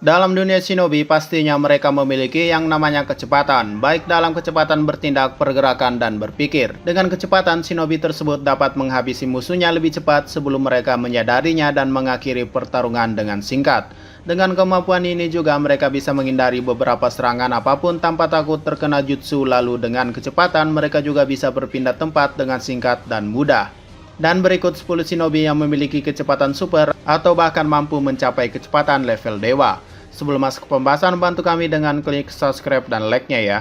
Dalam dunia shinobi, pastinya mereka memiliki yang namanya kecepatan, baik dalam kecepatan bertindak, pergerakan, dan berpikir. Dengan kecepatan, shinobi tersebut dapat menghabisi musuhnya lebih cepat sebelum mereka menyadarinya dan mengakhiri pertarungan dengan singkat. Dengan kemampuan ini juga mereka bisa menghindari beberapa serangan apapun tanpa takut terkena jutsu, lalu dengan kecepatan mereka juga bisa berpindah tempat dengan singkat dan mudah. Dan berikut 10 shinobi yang memiliki kecepatan super atau bahkan mampu mencapai kecepatan level dewa. Sebelum masuk ke pembahasan, bantu kami dengan klik subscribe dan like-nya ya.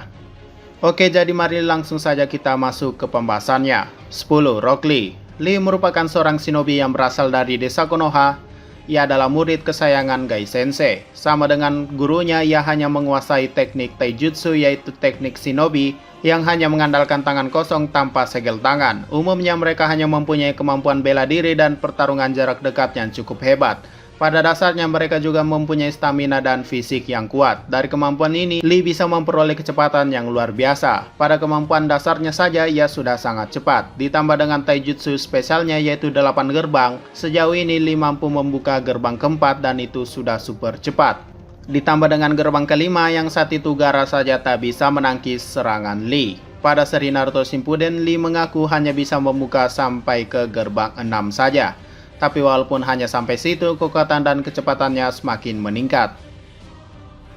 Oke, jadi mari langsung saja kita masuk ke pembahasannya. 10. Rock Lee. Lee merupakan seorang shinobi yang berasal dari desa Konoha. Ia adalah murid kesayangan Gai Sensei. Sama dengan gurunya, ia hanya menguasai teknik taijutsu, yaitu teknik shinobi yang hanya mengandalkan tangan kosong tanpa segel tangan. Umumnya mereka hanya mempunyai kemampuan bela diri dan pertarungan jarak dekat yang cukup hebat. Pada dasarnya mereka juga mempunyai stamina dan fisik yang kuat. Dari kemampuan ini, Lee bisa memperoleh kecepatan yang luar biasa. Pada kemampuan dasarnya saja, ia sudah sangat cepat. Ditambah dengan taijutsu spesialnya yaitu 8 gerbang, sejauh ini Lee mampu membuka gerbang keempat dan itu sudah super cepat. Ditambah dengan gerbang kelima yang saat itu Gaara saja tak bisa menangkis serangan Lee. Pada seri Naruto Shippuden, Lee mengaku hanya bisa membuka sampai ke gerbang 6 saja. Tapi walaupun hanya sampai situ, kekuatan dan kecepatannya semakin meningkat.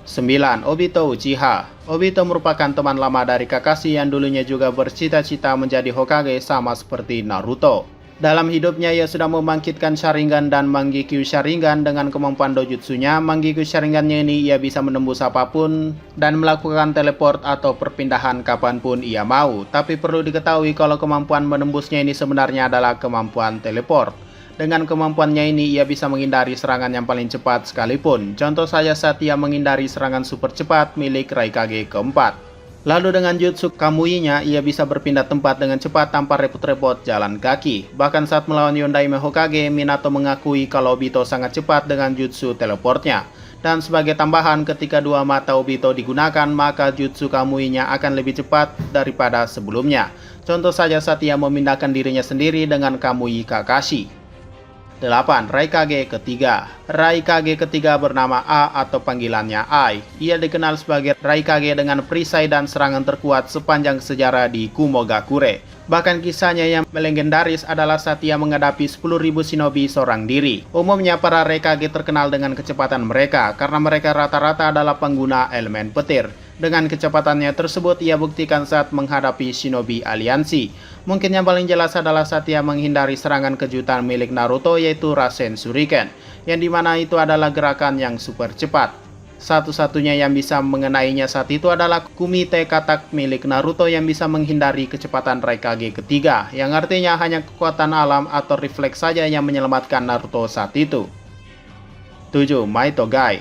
9. Obito Uchiha. Obito merupakan teman lama dari Kakashi yang dulunya juga bercita-cita menjadi Hokage sama seperti Naruto. Dalam hidupnya ia sudah membangkitkan Sharingan dan Mangekyo Sharingan. Dengan kemampuan dojutsunya, Mangekyo Sharingannya ini ia bisa menembus apapun dan melakukan teleport atau perpindahan kapanpun ia mau. Tapi perlu diketahui kalau kemampuan menembusnya ini sebenarnya adalah kemampuan teleport. Dengan kemampuannya ini, ia bisa menghindari serangan yang paling cepat sekalipun. Contoh saja saat ia menghindari serangan super cepat milik Raikage keempat. Lalu dengan jutsu Kamui-nya, ia bisa berpindah tempat dengan cepat tanpa repot-repot jalan kaki. Bahkan saat melawan Yondaime Hokage, Minato mengakui kalau Obito sangat cepat dengan jutsu teleportnya. Dan sebagai tambahan, ketika dua mata Obito digunakan, maka jutsu Kamui-nya akan lebih cepat daripada sebelumnya. Contoh saja saat ia memindahkan dirinya sendiri dengan Kamui Kakashi. 8. Raikage ketiga. Raikage ketiga bernama A atau panggilannya Ai. Ia dikenal sebagai Raikage dengan perisai dan serangan terkuat sepanjang sejarah di Kumogakure. Bahkan kisahnya yang legendaris adalah saat ia menghadapi 10.000 shinobi seorang diri. Umumnya para Raikage terkenal dengan kecepatan mereka karena mereka rata-rata adalah pengguna elemen petir. Dengan kecepatannya tersebut ia buktikan saat menghadapi shinobi aliansi. Mungkin yang paling jelas adalah saat ia menghindari serangan kejutan milik Naruto yaitu Rasen Shuriken, yang dimana itu adalah gerakan yang super cepat. Satu-satunya yang bisa mengenainya saat itu adalah Kumite Katak milik Naruto yang bisa menghindari kecepatan Raikage ketiga, yang artinya hanya kekuatan alam atau refleks saja yang menyelamatkan Naruto saat itu. 7. Maito Gai.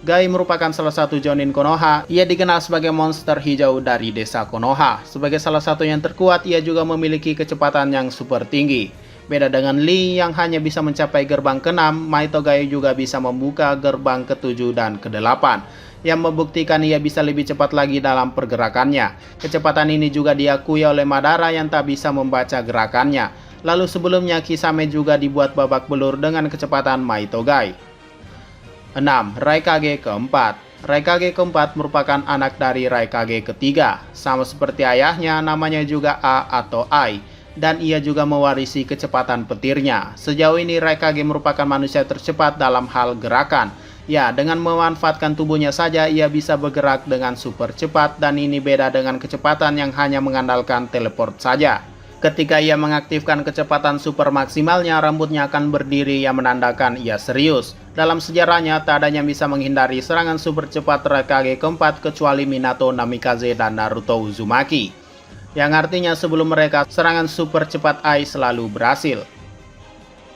Gai merupakan salah satu Jonin Konoha. Ia dikenal sebagai monster hijau dari desa Konoha. Sebagai salah satu yang terkuat, ia juga memiliki kecepatan yang super tinggi. Beda dengan Lee yang hanya bisa mencapai gerbang ke-6, Maito Gai juga bisa membuka gerbang ke-7 dan ke-8, yang membuktikan ia bisa lebih cepat lagi dalam pergerakannya. Kecepatan ini juga diakui oleh Madara yang tak bisa membaca gerakannya. Lalu sebelumnya Kisame juga dibuat babak belur dengan kecepatan Maito Gai. 6. Raikage keempat. Raikage keempat merupakan anak dari Raikage ketiga. Sama seperti ayahnya, namanya juga A atau Ai. Dan ia juga mewarisi kecepatan petirnya. Sejauh ini Raikage merupakan manusia tercepat dalam hal gerakan. Ya, dengan memanfaatkan tubuhnya saja ia bisa bergerak dengan super cepat dan ini beda dengan kecepatan yang hanya mengandalkan teleport saja. Ketika ia mengaktifkan kecepatan super maksimalnya, rambutnya akan berdiri yang menandakan ia serius. Dalam sejarahnya, tak ada yang bisa menghindari serangan super cepat Raikage keempat kecuali Minato Namikaze dan Naruto Uzumaki. Yang artinya sebelum mereka, serangan super cepat Ai selalu berhasil.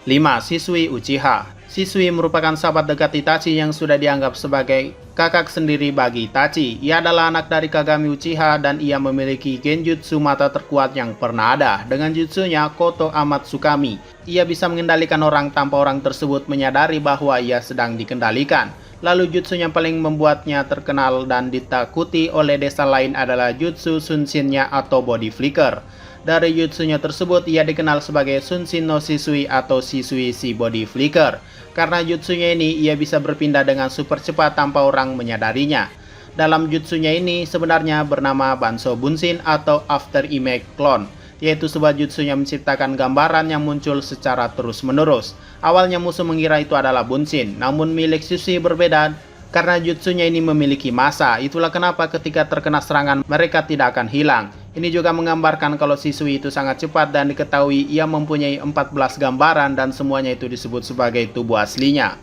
5. Shisui Uchiha. Shisui merupakan sahabat dekat Itachi yang sudah dianggap sebagai kakak sendiri bagi Itachi. Ia adalah anak dari Kagami Uchiha dan ia memiliki genjutsu mata terkuat yang pernah ada. Dengan jutsunya Koto Amatsukami, ia bisa mengendalikan orang tanpa orang tersebut menyadari bahwa ia sedang dikendalikan. Lalu jutsu yang paling membuatnya terkenal dan ditakuti oleh desa lain adalah jutsu Sunshin-nya atau body flicker. Dari jutsunya tersebut, ia dikenal sebagai Sunshin no Shisui atau Shisui si Body Flicker. Karena jutsunya ini, ia bisa berpindah dengan super cepat tanpa orang menyadarinya. Dalam jutsunya ini sebenarnya bernama Banso Bunshin atau After Image Clone, yaitu sebuah jutsu yang menciptakan gambaran yang muncul secara terus-menerus. Awalnya musuh mengira itu adalah Bunshin, namun milik Shisui berbeda karena jutsunya ini memiliki massa. Itulah kenapa ketika terkena serangan mereka tidak akan hilang. Ini juga menggambarkan kalau Shisui itu sangat cepat dan diketahui ia mempunyai 14 gambaran dan semuanya itu disebut sebagai tubuh aslinya.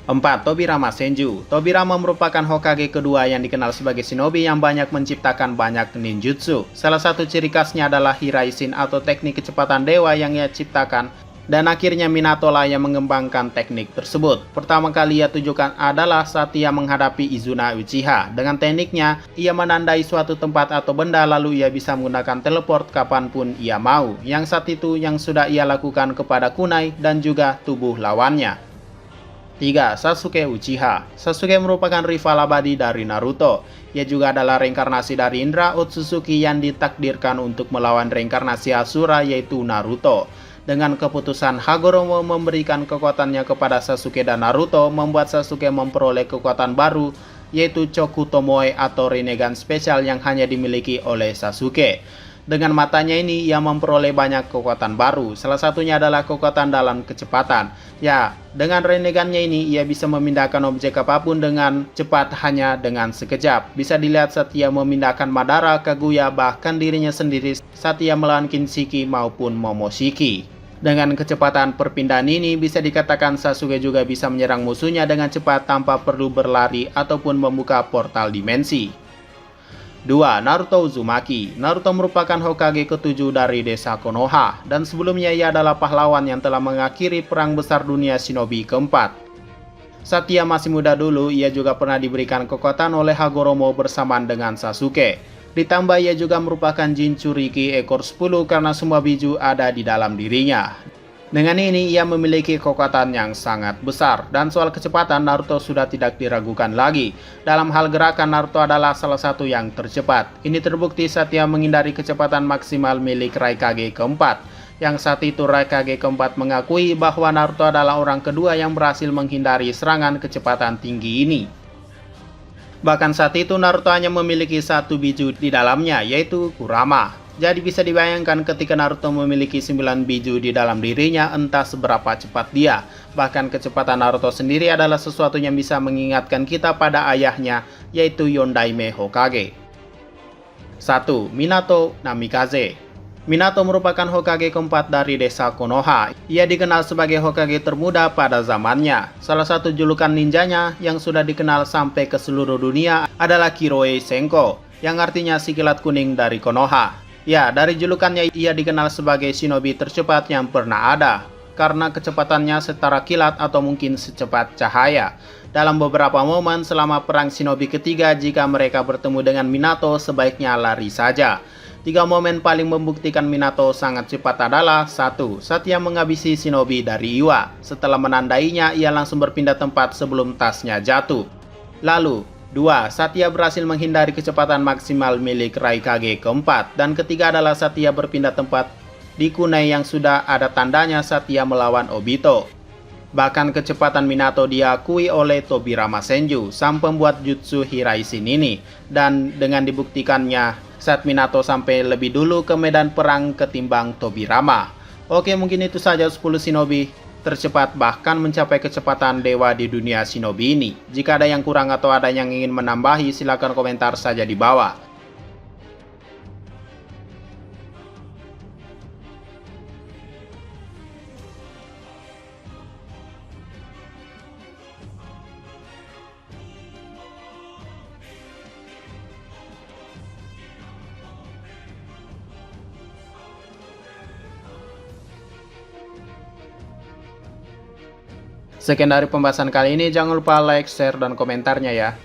4. Tobirama Senju. Tobirama merupakan Hokage kedua yang dikenal sebagai shinobi yang banyak menciptakan banyak ninjutsu. Salah satu ciri khasnya adalah Hiraisin atau teknik kecepatan dewa yang ia ciptakan, dan akhirnya Minato lah yang mengembangkan teknik tersebut. Pertama kali ia tunjukkan adalah saat ia menghadapi Izuna Uchiha. Dengan tekniknya, ia menandai suatu tempat atau benda lalu ia bisa menggunakan teleport kapanpun ia mau. Yang saat itu yang sudah ia lakukan kepada kunai dan juga tubuh lawannya. 3. Sasuke Uchiha. Sasuke merupakan rival abadi dari Naruto. Ia juga adalah reinkarnasi dari Indra Otsutsuki yang ditakdirkan untuk melawan reinkarnasi Asura yaitu Naruto. Dengan keputusan Hagoromo memberikan kekuatannya kepada Sasuke dan Naruto, membuat Sasuke memperoleh kekuatan baru yaitu Choku Tomoe atau Rinnegan spesial yang hanya dimiliki oleh Sasuke. Dengan matanya ini, ia memperoleh banyak kekuatan baru. Salah satunya adalah kekuatan dalam kecepatan. Ya, dengan Rinnegannya ini, ia bisa memindahkan objek apapun dengan cepat hanya dengan sekejap. Bisa dilihat saat ia memindahkan Madara, Kaguya, bahkan dirinya sendiri saat ia melawan Kinshiki maupun Momoshiki. Dengan kecepatan perpindahan ini, bisa dikatakan Sasuke juga bisa menyerang musuhnya dengan cepat tanpa perlu berlari ataupun membuka portal dimensi. 2. Naruto Uzumaki. Naruto merupakan Hokage ke-7 dari desa Konoha, dan sebelumnya ia adalah pahlawan yang telah mengakhiri perang besar dunia shinobi keempat. Saat ia masih muda dulu, ia juga pernah diberikan kekuatan oleh Hagoromo bersamaan dengan Sasuke. Ditambah ia juga merupakan Jinchuriki ekor 10 karena semua biju ada di dalam dirinya. Dengan ini ia memiliki kekuatan yang sangat besar, dan soal kecepatan Naruto sudah tidak diragukan lagi. Dalam hal gerakan, Naruto adalah salah satu yang tercepat. Ini terbukti saat ia menghindari kecepatan maksimal milik Raikage keempat. Yang saat itu Raikage keempat mengakui bahwa Naruto adalah orang kedua yang berhasil menghindari serangan kecepatan tinggi ini. Bahkan saat itu Naruto hanya memiliki satu biju di dalamnya, yaitu Kurama. Jadi bisa dibayangkan ketika Naruto memiliki 9 biju di dalam dirinya, entah seberapa cepat dia. Bahkan kecepatan Naruto sendiri adalah sesuatu yang bisa mengingatkan kita pada ayahnya, yaitu Yondaime Hokage. 1. Minato Namikaze. Minato merupakan Hokage keempat dari desa Konoha. Ia dikenal sebagai Hokage termuda pada zamannya. Salah satu julukan ninjanya yang sudah dikenal sampai ke seluruh dunia adalah Kiroe Senko, yang artinya si kilat kuning dari Konoha. Ya, dari julukannya ia dikenal sebagai shinobi tercepat yang pernah ada, karena kecepatannya setara kilat atau mungkin secepat cahaya. Dalam beberapa momen selama perang shinobi ketiga, jika mereka bertemu dengan Minato, sebaiknya lari saja. 3 momen paling membuktikan Minato sangat cepat adalah: 1. Saat ia menghabisi shinobi dari Iwa. Setelah menandainya, ia langsung berpindah tempat sebelum tasnya jatuh. Lalu 2. Saat ia berhasil menghindari kecepatan maksimal milik Raikage keempat. Dan ketiga adalah saat ia berpindah tempat di kunai yang sudah ada tandanya saat ia melawan Obito. Bahkan kecepatan Minato diakui oleh Tobirama Senju, sang pembuat jutsu Hiraisin ini. Dan dengan dibuktikannya saat Minato sampai lebih dulu ke medan perang ketimbang Tobirama. Oke, mungkin itu saja 10 shinobi tercepat bahkan mencapai kecepatan dewa di dunia shinobi ini. Jika ada yang kurang atau ada yang ingin menambahi, silakan komentar saja di bawah. Sekian dari pembahasan kali ini, jangan lupa like, share, dan komentarnya ya.